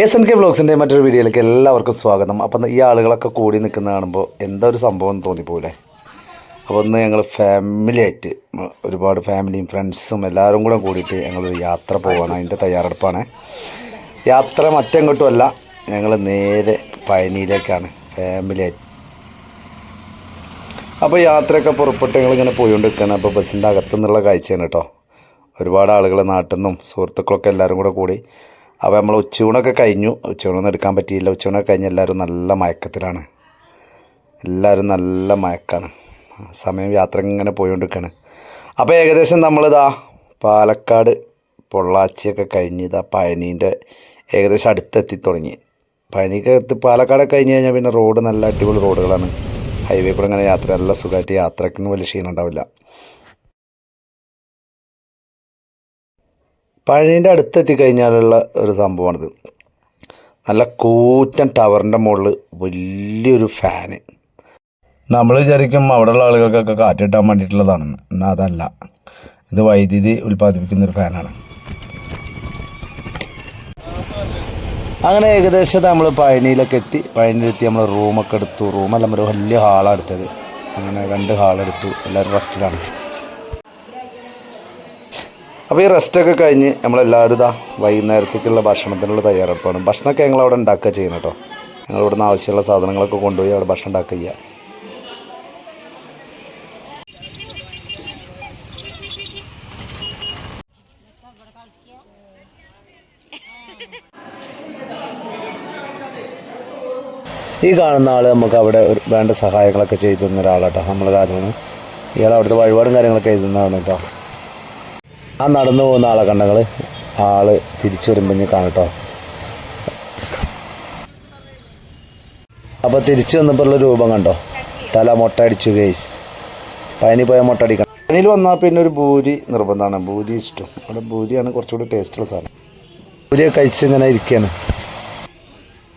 SNK വ്ളോഗ്സിൻ്റെ മറ്റൊരു വീഡിയോയിലേക്ക് എല്ലാവർക്കും സ്വാഗതം. അപ്പം ഈ ആളുകളൊക്കെ കൂടി നിൽക്കുന്ന കാണുമ്പോൾ എന്താ ഒരു സംഭവം തോന്നിപ്പോലെ. അപ്പോൾ ഒന്ന് ഞങ്ങൾ ഫാമിലിയായിട്ട് ഒരുപാട് ഫാമിലിയും ഫ്രണ്ട്സും എല്ലാവരും കൂടെ കൂടിയിട്ട് ഞങ്ങളൊരു യാത്ര പോവാണ്. അതിൻ്റെ തയ്യാറെടുപ്പാണ്. യാത്ര മറ്റെങ്ങോട്ടും അല്ല, ഞങ്ങൾ നേരെ പഴനിയിലേക്കാണ് ഫാമിലിയായിട്ട്. അപ്പോൾ യാത്രയൊക്കെ പുറപ്പെട്ട് ഞങ്ങളിങ്ങനെ പോയിക്കൊണ്ടിരിക്കുകയാണ്. അപ്പോൾ ബസ്സിൻ്റെ അകത്തുനിന്നുള്ള കാഴ്ചയാണ് കേട്ടോ. ഒരുപാട് ആളുകൾ നാട്ടിൽ നിന്നും സുഹൃത്തുക്കളൊക്കെ എല്ലാവരും കൂടി. അപ്പോൾ നമ്മൾ ഉച്ചയൂണൊക്കെ കഴിഞ്ഞു. ഉച്ചയൂണൊന്നും എടുക്കാൻ പറ്റിയില്ല. ഉച്ചയൂണൊക്കെ കഴിഞ്ഞ് എല്ലാവരും നല്ല മയക്കത്തിലാണ്. എല്ലാവരും നല്ല മയക്കാണ്. സമയം യാത്ര ഇങ്ങനെ പോയിക്കൊണ്ടിരിക്കുകയാണ്. അപ്പോൾ ഏകദേശം നമ്മളിതാ പാലക്കാട് പൊള്ളാച്ചിയൊക്കെ കഴിഞ്ഞ് ഇതാ പഴനീൻ്റെ ഏകദേശം അടുത്തെത്തി തുടങ്ങി. പഴനിക്ക് പാലക്കാടൊക്കെ കഴിഞ്ഞ് കഴിഞ്ഞാൽ പിന്നെ റോഡ് നല്ല അടിപൊളി റോഡുകളാണ്. ഹൈവേ കൂടെ ഇങ്ങനെ യാത്ര നല്ല സുഖമായിട്ട് യാത്രയ്ക്കൊന്നും വലിയ ക്ഷീണം ഉണ്ടാവില്ല. പഴനീൻ്റെ അടുത്തെത്തി കഴിഞ്ഞാലുള്ള ഒരു സംഭവമാണിത്. നല്ല കൂറ്റൻ ടവറിൻ്റെ മുകളിൽ വലിയൊരു ഫാന്. നമ്മൾ വിചാരിക്കും അവിടെയുള്ള ആളുകൾക്കൊക്കെ കാറ്റിട്ടാൻ വേണ്ടിയിട്ടുള്ളതാണെന്ന്. എന്നാൽ അതല്ല, ഇത് വൈദ്യുതി ഉൽപ്പാദിപ്പിക്കുന്നൊരു ഫാനാണ്. അങ്ങനെ ഏകദേശം നമ്മൾ പഴനിയിലൊക്കെ എത്തി. പഴനിയിലെത്തി നമ്മൾ റൂമൊക്കെ എടുത്തു. റൂമെല്ലാം ഒരു വലിയ ഹാളാണ് എടുത്തത്. അങ്ങനെ 2 ഹാളെടുത്തു. എല്ലാവരും റെസ്റ്റിലാണ്. അപ്പോൾ ഈ റെസ്റ്റൊക്കെ കഴിഞ്ഞ് നമ്മളെല്ലാവരും ഇതാ വൈകുന്നേരത്തേക്കുള്ള ഭക്ഷണത്തിനുള്ള തയ്യാറെടുപ്പാണ്. ഭക്ഷണമൊക്കെ ഞങ്ങളവിടെ ഉണ്ടാക്കുക ചെയ്യണം കേട്ടോ. ഞങ്ങളിവിടുന്ന് ആവശ്യമുള്ള സാധനങ്ങളൊക്കെ കൊണ്ടുപോയി അവിടെ ഭക്ഷണം ഉണ്ടാക്കുക ചെയ്യുക. ഈ കാണുന്ന ആൾ നമുക്ക് അവിടെ വേണ്ട സഹായങ്ങളൊക്കെ ചെയ്തു തന്ന ഒരാളാട്ടോ. നമ്മൾ രാജമാണ്. ഇയാൾ അവിടുത്തെ വഴിപാടും കാര്യങ്ങളൊക്കെ എഴുതുന്നതാണ് കേട്ടോ. ആ നടന്നു പോകുന്ന ആളെ കണ്ടങ്ങൾ ആൾ തിരിച്ചു വരുമ്പോൾ കാണട്ടോ. അപ്പോൾ തിരിച്ചു വന്നപ്പോഴുള്ള രൂപം കണ്ടോ. തല മൊട്ട അടിച്ചു ഗൈസ്. പഴനി പോയാൽ മൊട്ട അടിക്കണം. പഴനിയിൽ വന്നാൽ പിന്നെ ഒരു ഭൂരി നിർബന്ധമാണ്. ഭൂരി ഇഷ്ടം. അവിടെ ഭൂരിയാണ് കുറച്ചുകൂടി ടേസ്റ്റുള്ള സാധനം. ഭൂരിയൊക്കെ കഴിച്ച് ഇങ്ങനെ ഇരിക്കുകയാണ്.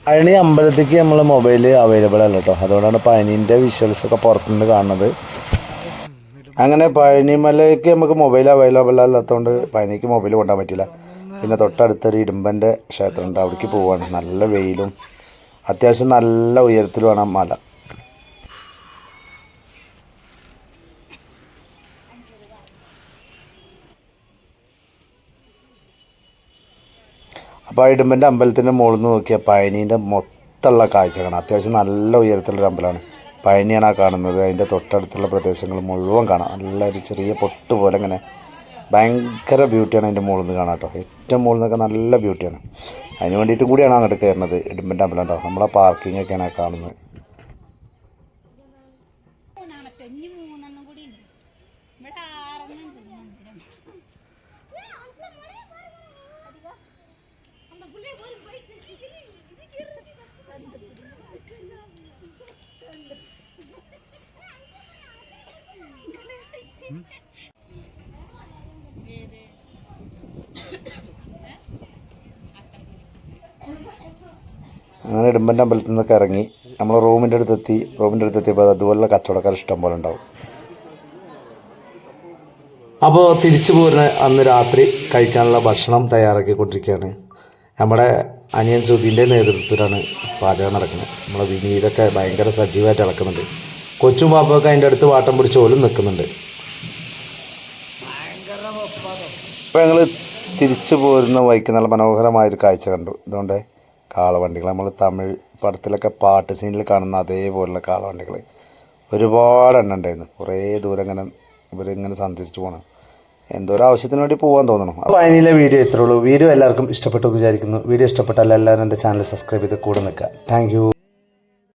പഴനി അമ്പലത്തേക്ക് നമ്മൾ മൊബൈൽ അവൈലബിൾ അല്ല കേട്ടോ. അതുകൊണ്ടാണ് പഴനീൻ്റെ വിഷ്വൽസൊക്കെ പുറത്തുനിന്ന് കാണുന്നത്. അങ്ങനെ പഴനിമലയ്ക്ക് നമുക്ക് മൊബൈൽ അവൈലബിൾ അല്ലാത്തതുകൊണ്ട് പഴനിക്ക് മൊബൈൽ കൊണ്ടുപോകാൻ പറ്റില്ല. പിന്നെ തൊട്ടടുത്തൊരു ഇടുമ്പൻ്റെ ക്ഷേത്രമുണ്ട്, അവിടേക്ക് പോവാണ്. നല്ല വെയിലും അത്യാവശ്യം നല്ല ഉയരത്തിലുമാണ് മല. അപ്പോൾ ആ ഇടുമ്പൻ്റെ അമ്പലത്തിൻ്റെ മുകളിൽ നിന്ന് നോക്കിയാൽ പഴനീൻ്റെ മൊത്തമുള്ള കാഴ്ച കാണാം. അത്യാവശ്യം നല്ല ഉയരത്തിലുള്ളൊരു അമ്പലമാണ്. പഴനിയാണ് ആ കാണുന്നത്. അതിൻ്റെ തൊട്ടടുത്തുള്ള പ്രദേശങ്ങൾ മുഴുവൻ കാണാം. നല്ലൊരു ചെറിയ പൊട്ട് പോലെ ഇങ്ങനെ ഭയങ്കര ബ്യൂട്ടിയാണ് അതിൻ്റെ മുകളിൽ നിന്ന് കാണാം കേട്ടോ. ഏറ്റവും മുകളിൽ നിന്നൊക്കെ നല്ല ബ്യൂട്ടിയാണ്. അതിന് വേണ്ടിയിട്ടും കൂടിയാണ് അങ്ങോട്ട് കയറുന്നത്. ഇടുമ്പൻ്റെ അമ്പലം കേട്ടോ. നമ്മളെ പാർക്കിംഗ് ഒക്കെയാണ് കാണുന്നത്. അങ്ങനെ ഇടുമ്പൻ്റെ അമ്പലത്തിൽ നിന്നൊക്കെ ഇറങ്ങി നമ്മൾ റൂമിൻ്റെ അടുത്തെത്തിയപ്പോൾ അതുപോലുള്ള കച്ചവടക്കാർ ഇഷ്ടം പോലെ ഉണ്ടാവും. അപ്പോൾ തിരിച്ചു പോരുന്ന അന്ന് രാത്രി കഴിക്കാനുള്ള ഭക്ഷണം തയ്യാറാക്കിക്കൊണ്ടിരിക്കുകയാണ്. നമ്മുടെ അനിയൻ സുധീൻ്റെ നേതൃത്വത്തിലാണ് പാചകം നടക്കുന്നത്. നമ്മളെ വിനീതൊക്കെ ഭയങ്കര സജീവമായിട്ട് ഇളക്കുന്നുണ്ട്. കൊച്ചും പാപ്പൊക്കെ അതിൻ്റെ അടുത്ത് വാട്ടം പിടിച്ച് പോലും നിൽക്കുന്നുണ്ട്. അപ്പോൾ ഞങ്ങൾ തിരിച്ചു പോരുന്ന വഴിക്ക് നല്ല മനോഹരമായൊരു കാഴ്ച കണ്ടു. ഇതുകൊണ്ട് കാളവണ്ടികൾ, നമ്മൾ തമിഴ് പടത്തിലൊക്കെ പാട്ട് സീനിൽ കാണുന്ന അതേപോലുള്ള കാളവണ്ടികൾ ഒരുപാട് എണ്ണം ഉണ്ടായിരുന്നു. കുറേ ദൂരം ഇവരിങ്ങനെ സഞ്ചരിച്ച് പോകണം. എന്തോ ഒരു ആവശ്യത്തിന് വേണ്ടി പോകാൻ തോന്നണം. അപ്പോൾ അതിലെ വീഡിയോ ഇത്രേ ഉള്ളൂ. വീഡിയോ എല്ലാവർക്കും ഇഷ്ടപ്പെട്ടു എന്ന് വിചാരിക്കുന്നു. വീഡിയോ ഇഷ്ടപ്പെട്ടാൽ എല്ലാവരും എൻ്റെ ചാനൽ സബ്സ്ക്രൈബ് ചെയ്ത് കൂടെ നിൽക്കുക. Thank you.